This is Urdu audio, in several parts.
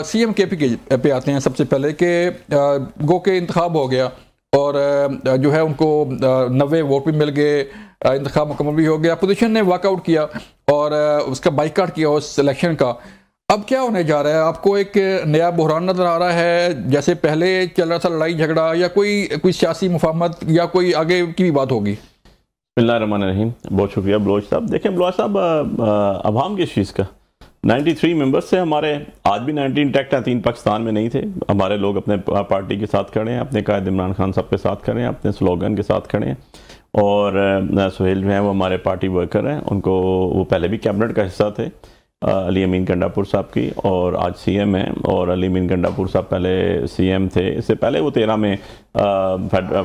سی ایم کے پی پہ آتے ہیں سب سے پہلے کہ گو کے انتخاب ہو گیا اور جو ہے ان کو 90 ووٹ بھی مل گئے، انتخاب مکمل بھی ہو گیا، اپوزیشن نے واک آؤٹ کیا اور اس کا بائیکاٹ کیا اس الیکشن کا۔ اب کیا ہونے جا رہا ہے؟ آپ کو ایک نیا بحران نظر آ رہا ہے جیسے پہلے چل رہا تھا لڑائی جھگڑا، یا کوئی سیاسی مفاہمت یا کوئی آگے کی بھی بات ہوگی؟ بسم اللہ الرحمن الرحیم۔ بہت شکریہ بلوچ صاحب۔ دیکھیں بلوچ صاحب، عوام کس چیز کا 93 ممبرز سے ہمارے، آج بھی 19 انٹیکٹ ہیں، 3 پاکستان میں نہیں تھے۔ ہمارے لوگ اپنے پارٹی کے ساتھ کھڑے ہیں، اپنے قائد عمران خان صاحب کے ساتھ کھڑے ہیں، اپنے سلوگن کے ساتھ کھڑے ہیں، اور سہیل جو ہیں وہ ہمارے پارٹی ورکر ہیں، ان کو وہ پہلے بھی کیبنٹ کا حصہ تھے، علی امین گنڈاپور صاحب کی، اور آج سی ایم ہیں۔ اور علی امین گنڈاپور صاحب پہلے سی ایم تھے، اس سے پہلے وہ 13 میں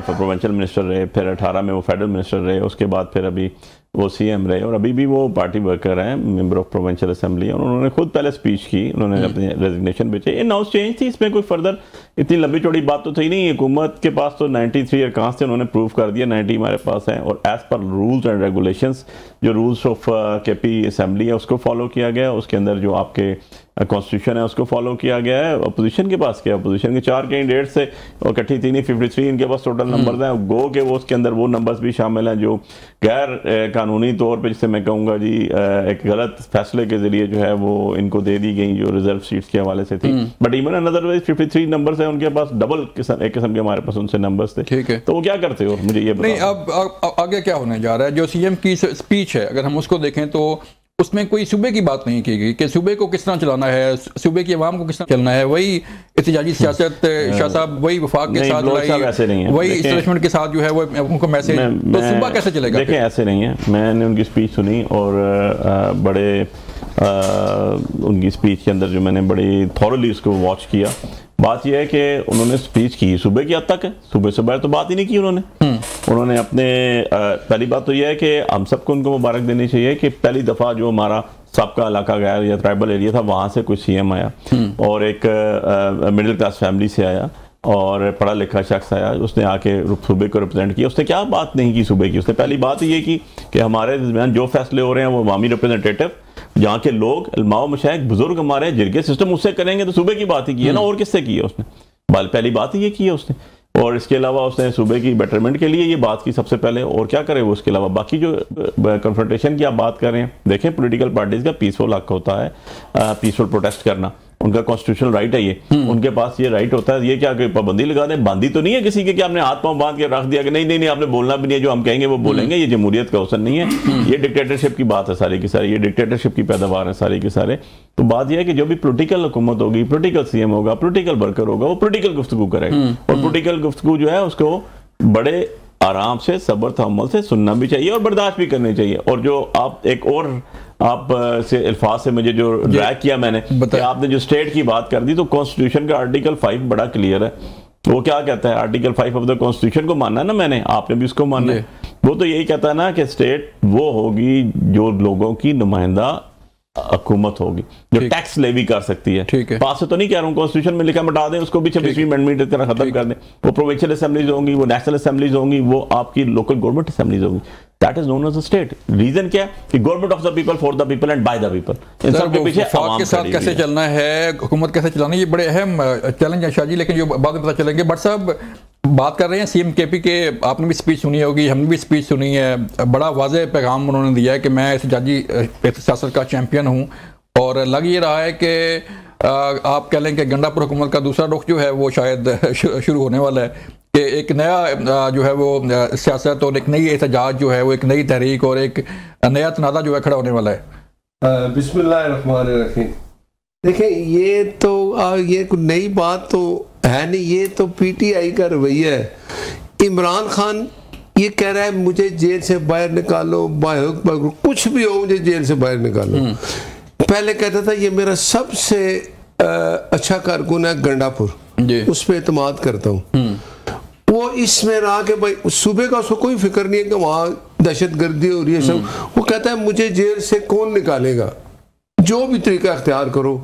پروونشل منسٹر رہے، پھر 18 میں وہ فیڈرل منسٹر رہے، اس کے بعد پھر ابھی وہ سی ایم رہے، اور ابھی بھی وہ پارٹی ورکر ہیں، ممبر آف پروونشل اسمبلی، اور انہوں نے خود پہلے سپیچ کی، انہوں نے اپنی ریزگنیشن بھیجی۔ یہ ناؤس چینج تھی، اس میں کوئی فردر اتنی لمبی چوڑی بات تو تھی نہیں۔ حکومت کے پاس تو 93 ارکان تھے، انہوں نے پروف کر دیا 90 ہمارے پاس ہیں، اور as per rules and regulations, جو rules of K P assembly ہے اس کو فالو کیا گیا، اس کے اندر جو آپ کے کانسٹیٹیوشن ہے اس کو فالو کیا گیا ہے۔ اپوزیشن کے پاس کیا، اپوزیشن کے 4 کینڈیڈیٹ سے اور کٹھی تھی نہیں، 53 ان کے پاس ٹوٹل نمبرز ہیں، گو کہ وہ اس کے اندر وہ نمبرز بھی شامل ہیں جو غیر قانونی طور پہ، جسے میں کہوں گا جی ایک غلط فیصلے کے ذریعے جو ہے وہ ان کو دے دی گئی، جو ریزرو سیٹس کے حوالے سے تھی۔ But even another wise 53 numbers ہیں ان کے پاس، ڈبل ایک قسم کے ہمارے پاس ان سے نمبرز تھے۔ ٹھیک ہے، تو وہ کیا کرتے ہو مجھے یہ بتاؤ۔ نہیں، اب آگے کیا ہونے جا رہا ہے؟ جو سی ایم کی سپیچ ہے اگر ہم اس کو دیکھیں تو اس میں کوئی صوبے کی بات نہیں کی گئی کہ صوبے کو کس طرح چلانا ہے، صوبے کی عوام کو کس طرح چلنا ہے۔ وہی احتجاجی سیاست شاہ صاحب وہی وفاق کے ساتھ لائی، وہی اسٹیبلشمنٹ کے ساتھ جو ہے وہ ان کو میسج، تو صوبہ کیسے چلے گا؟ دیکھیں ایسے نہیں ہے، میں نے ان کی سپیچ سنی اور بڑے ان کی سپیچ کے اندر جو میں نے بڑی تھورلی اس کو واچ کیا۔ بات یہ ہے کہ انہوں نے سپیچ کی صوبے کی حد تک ہے، صوبے سے باہر تو بات ہی نہیں کی انہوں نے اپنے پہلی بات تو یہ ہے کہ ہم سب کو ان کو مبارک دینی چاہیے کہ پہلی دفعہ جو ہمارا سب کا علاقہ گیا یا ٹرائبل ایریا تھا وہاں سے کوئی سی ایم آیا، اور ایک مڈل کلاس فیملی سے آیا اور پڑھا لکھا شخص آیا، اس نے آ کے صوبے کو ریپرزینٹ کیا۔ اس نے کیا بات نہیں کی صوبے کی، اس نے پہلی بات یہ کی کہ ہمارے درمیان جو فیصلے ہو رہے ہیں وہ عوامی ریپرزینٹیٹو، جہاں کے لوگ علماء و مشائخ بزرگ ہمارے جرگے سسٹم اس سے کریں گے، تو صوبے کی بات ہی کی ہے نا، اور کس سے کی ہے اس نے؟ پہلی بات ہی یہ کی ہے اس نے۔ اور اس کے علاوہ اس نے صوبے کی بیٹرمنٹ کے لیے یہ بات کی سب سے پہلے، اور کیا کرے وہ اس کے علاوہ باقی جو کنفرنٹیشن کی آپ بات کر رہے ہیں۔ دیکھیں پولیٹیکل پارٹیز کا پیسفل حق ہوتا ہے پیسفل پروٹیسٹ کرنا، ان کا کانسٹیٹیوشنل رائٹ ہے، یہ ان کے پاس یہ رائٹ ہوتا ہے۔ یہ کیا کہ پابندی لگا دیں، باندھی تو نہیں ہے کسی کے کہ آپ نے ہاتھ پاؤں باندھ کے رکھ دیا کہ نہیں نہیں نہیں آپ نے بولنا بھی نہیں ہے، جو ہم کہیں گے وہ بولیں گے، یہ جمہوریت کا حسن نہیں ہے، یہ ڈکٹیٹرشپ کی بات ہے ساری کی ساری، یہ ڈکٹیٹرشپ کی پیداوار ہے ساری کے سارے۔ تو بات یہ ہے کہ جو بھی پولیٹیکل حکومت ہوگی، پولیٹیکل سی ایم ہوگا، پولیٹیکل ورکر ہوگا، وہ پولیٹیکل گفتگو کرے گا، اور پولیٹیکل گفتگو جو ہے اس کو بڑے آرام سے صبر تحمل سے سننا بھی چاہیے اور برداشت بھی کرنی چاہیے۔ اور جو آپ ایک اور آپ سے الفاظ سے مجھے جو ڈریگ کیا میں نے کہ آپ نے جو اسٹیٹ کی بات کر دی، تو کانسٹیٹیوشن کا آرٹیکل 5 بڑا کلیئر ہے۔ وہ کیا کہتا ہے؟ آرٹیکل 5 آف دا کانسٹیٹیوشن کو ماننا ہے نا میں نے، آپ نے بھی اس کو ماننا ہے۔ وہ تو یہی کہتا ہے نا کہ اسٹیٹ وہ ہوگی جو لوگوں کی نمائندہ حکومت ہوگی، جو ٹیکس لیوی کر سکتی ہے۔ پاس سے تو نہیں کہہ رہا ہوں، کانسٹیٹیوشن میں لکھا مٹا دیں اس کو بھی، 26ویں امینڈمنٹ اس طرح ختم کر دیں۔ وہ پروونشل اسمبلیز ہوں گی، وہ نیشنل اسمبلیز ہوں گی، وہ آپ کی لوکل گورنمنٹ اسمبلیز ہوں گی۔ That is known as a state. Reason کیا ہے کہ government of the people, for the people and by the people. ان سب کے پیچھے وفاق کے ساتھ کیسے چلنا ہے، حکومت کیسے چلانا ہے، یہ بڑے اہم چیلنج ہیں شاہ جی، لیکن جو بعد میں پتہ چلیں گے۔ بٹ صاحب بات کر رہے ہیں سی ایم کے پی کے، آپ نے بھی سپیچ سنی ہوگی، ہم نے بھی سپیچ سنی ہے، بڑا واضح پیغام انہوں نے دیا ہے کہ میں احتجاجی سیاست کا چیمپئن ہوں، اور لگ یہ رہا ہے کہ آپ کہہ لیں کہ گنڈاپور حکومت کا دوسرا رخ جو ہے وہ شاید شروع ہونے والا ہے، کہ ایک نیا جو ہے وہ سیاست اور ایک نئی احتجاج جو ہے وہ ایک نئی تحریک اور ایک نیا تنازع جو ہے کھڑا ہونے والا ہے۔ بسم اللہ الرحمن الرحیم۔ دیکھیں یہ تو یہ کوئی نئی بات تو ہے نہیں، یہ تو پی ٹی آئی کا رویہ ہے۔ عمران خان یہ کہہ رہا ہے مجھے جیل سے باہر نکالو، کچھ بھی ہو مجھے جیل سے باہر نکالو۔ پہلے کہتا تھا یہ میرا سب سے اچھا کارکن ہے گنڈاپور، اس پہ اعتماد کرتا ہوں۔ وہ اس میں رہا کہ بھائی صوبے کا اس کو کوئی فکر نہیں ہے کہ وہاں دہشت گردی ہو رہی ہے سب، وہ کہتا ہے مجھے جیل سے کون نکالے گا، جو بھی طریقہ اختیار کرو۔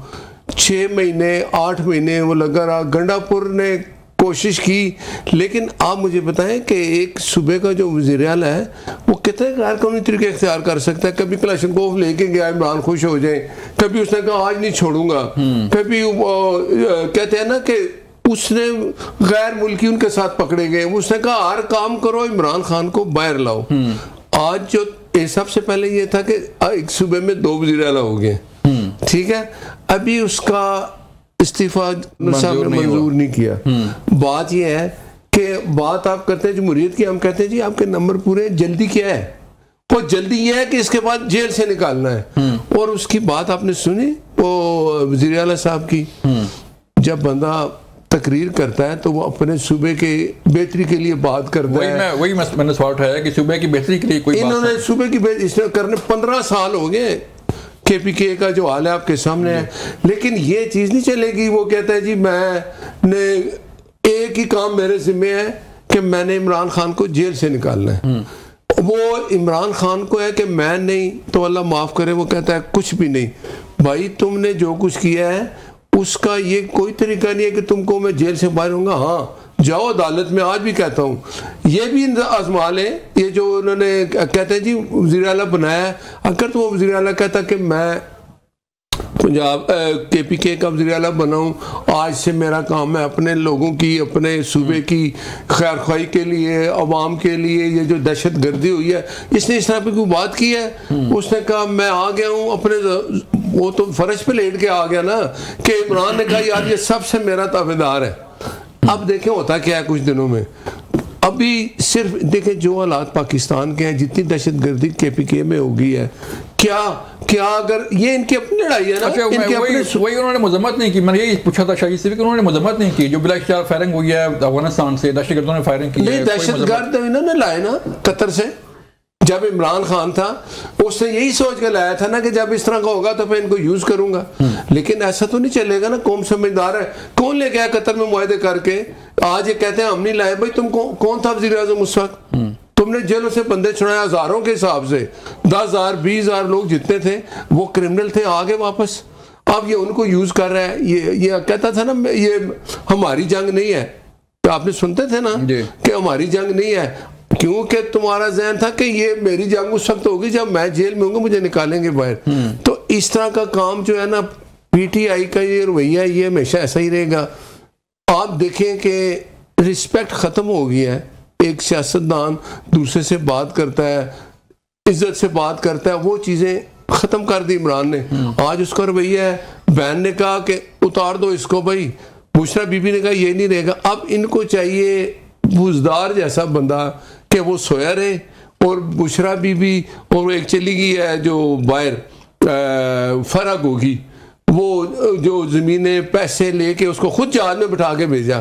6 مہینے 8 مہینے وہ لگا رہا، گنڈاپور نے کوشش کی، لیکن آپ مجھے بتائیں کہ ایک صوبے کا جو وزیر اعلیٰ ہے وہ کتنے غیر قانونی طریقے اختیار کر سکتا ہے؟ کبھی کلاشنکوف لے کے گیا عمران خوش ہو جائیں، کبھی اس نے کہا آج نہیں چھوڑوں گا، کبھی کہتے ہیں نا کہ اس نے غیر ملکی ان کے ساتھ پکڑے گئے، اس نے کہا ہر کام کرو عمران خان کو باہر لاؤ۔ آج جو سب سے پہلے یہ تھا کہ ایک صوبے میں 2 وزیر اعلیٰ ہو گئے، ٹھیک ہے، ابھی اس کا استعفیٰ صاحب نے منظور نہیں کیا۔ بات یہ ہے کہ بات آپ کرتے ہیں جمہوریت کی، ہم کہتے ہیں جی آپ کے نمبر پورے، جلدی کیا ہے؟ وہ جلدی یہ ہے کہ اس کے بعد جیل سے نکالنا ہے۔ اور اس کی بات آپ نے سنی وہ وزیر اعلیٰ صاحب کی، جب بندہ تقریر کرتا ہے تو وہ اپنے صوبے کے بہتری کے لیے بات کرتا ہے۔ وہی میں نے سوال اٹھایا کہ صوبے کی بہتری کے لیے کوئی بات، انہوں نے صوبے کی بہتری اس نے کرنے 15 سال ہو گئے، کے پی کے کا جو حال ہے آپ کے سامنے ہے، لیکن یہ چیز نہیں چلے گی۔ وہ کہتا ہے جی میں نے ایک ہی کام میرے ذمہ ہے کہ میں نے عمران خان کو جیل سے نکالنا ہے۔ وہ عمران خان کو ہے کہ میں نہیں تو اللہ معاف کرے، وہ کہتا ہے کچھ بھی نہیں بھائی، تم نے جو کچھ کیا ہے اس کا یہ کوئی طریقہ نہیں ہے کہ تم کو میں جیل سے باہر ہوں گا۔ ہاں جاؤ عدالت میں، آج بھی کہتا ہوں یہ بھی آزما لیں، یہ جو انہوں نے کہتے ہیں جی وزیر اعلیٰ بنایا ہے، اگر تو وہ وزیر اعلیٰ کہتا کہ میں پنجاب کے پی کے کا وزیر اعلیٰ بناؤں، آج سے میرا کام ہے اپنے لوگوں کی، اپنے صوبے کی خیر خواہی کے لیے، عوام کے لیے، یہ جو دہشت گردی ہوئی ہے اس نے اس طرح پہ کوئی بات کی ہے؟ اس نے کہا میں آ گیا ہوں اپنے، وہ تو فرش پہ لیٹ کے آ گیا نا، کہ عمران نے کہا یار یہ سب سے میرا تابعدار ہے۔ اب دیکھیں ہوتا کیا ہے کچھ دنوں میں، ابھی صرف دیکھیں جو حالات پاکستان کے ہیں، جتنی دہشت گردی کے پی کے میں ہو گئی ہے، کیا اگر یہ ان کی اپنی لڑائی ہے نا، وہی انہوں نے مذمت نہیں کی۔ میں نے یہی پوچھا تھا شاہی سے بھی کہ انہوں نے مذمت نہیں کی جو بلا اختیار فائرنگ ہوئی ہے افغانستان سے، دہشت گردوں نے فائرنگ کی ہے۔ نہیں، دہشت گرد انہوں نے لائے نا قطر سے، جب عمران خان تھا اس نے یہی سوچ کے لایا تھا نا کہ جب اس طرح کا ہوگا تو میں ان کو یوز کروں گا، لیکن ایسا تو نہیں چلے گا نا۔ قوم سمجھدار ہے، کون لے گیا قطر میں معاہدے کر کے؟ آج یہ کہتے ہیں ہم نہیں لائے۔ بھائی تم کون تھا وزیر اعظم اس وقت؟ تم نے جیلوں سے بندے چھڑائے ہزاروں کے حساب سے، 10,000 20,000 لوگ جتنے تھے وہ کرمنل تھے، آگے واپس۔ اب یہ ان کو یوز کر رہا ہے، یہ کہتا تھا نا یہ ہماری جنگ نہیں ہے، آپ نے سنتے تھے نا کہ ہماری جنگ نہیں ہے، کیونکہ تمہارا ذہن تھا کہ یہ میری جنگ اس وقت ہوگی جب میں جیل میں ہوں گا، مجھے نکالیں گے باہر۔ تو اس طرح کا کام جو ہے نا پی ٹی آئی کا یہ رویہ ہے، یہ ہمیشہ ایسا ہی رہے گا۔ آپ دیکھیں کہ رسپیکٹ ختم ہو گیا ہے، ایک سیاستدان دوسرے سے بات کرتا ہے، عزت سے بات کرتا ہے، وہ چیزیں ختم کر دی عمران نے۔ آج اس کا رویہ ہے، بہن نے کہا کہ اتار دو اس کو، بھائی بشرا بی بی نے کہا یہ نہیں رہے گا۔ اب ان کو چاہیے بزدار جیسا بندہ کہ وہ سویا رہے، اور بشرا بی بی اور ایک چلی گئی ہے جو باہر فرق ہوگی، وہ جو زمینیں پیسے لے کے اس کو خود جہاز میں بٹھا کے بھیجا۔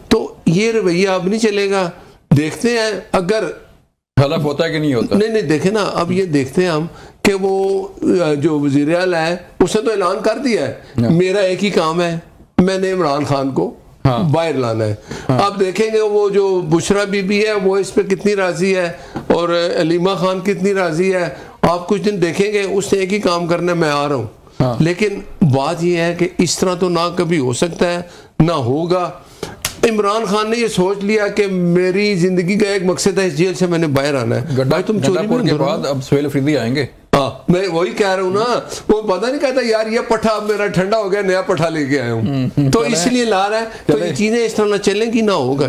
تو یہ رویہ اب نہیں چلے گا۔ دیکھتے ہیں اگر حلف ہوتا ہے کہ نہیں ہوتا۔ نہیں دیکھیں نا، اب یہ دیکھتے ہیں ہم کہ وہ جو وزیر اعلیٰ ہے اس نے تو اعلان کر دیا ہے میرا ایک ہی کام ہے، میں نے عمران خان کو باہر لانا ہے۔ اب دیکھیں گے وہ جو بشرا بی بی ہے وہ اس پہ کتنی راضی ہے، اور علیمہ خان کتنی راضی ہے۔ آپ کچھ دن دیکھیں گے اس نے ایک ہی کام کرنا ہے، میں آ رہا ہوں۔ لیکن بات یہ ہے کہ اس طرح تو نہ کبھی ہو سکتا ہے نہ ہوگا۔ عمران خان نے یہ سوچ لیا کہ میری زندگی کا ایک مقصد ہے، اس جیل سے میں نے باہر آنا ہے۔ بھائی تم چوری پور کے بعد اب سہیل افریدی آئیں گے۔ میں وہی کہہ رہا ہوں نا، وہ پتہ نہیں کہتا یار یہ پٹھا اب میرا ٹھنڈا ہو گیا، نیا پٹھا لے کے آیا ہوں، تو اس لیے لا رہا ہے۔ تو یہ چیزیں اس طرح نہ چلیں گی، نہ ہوگا۔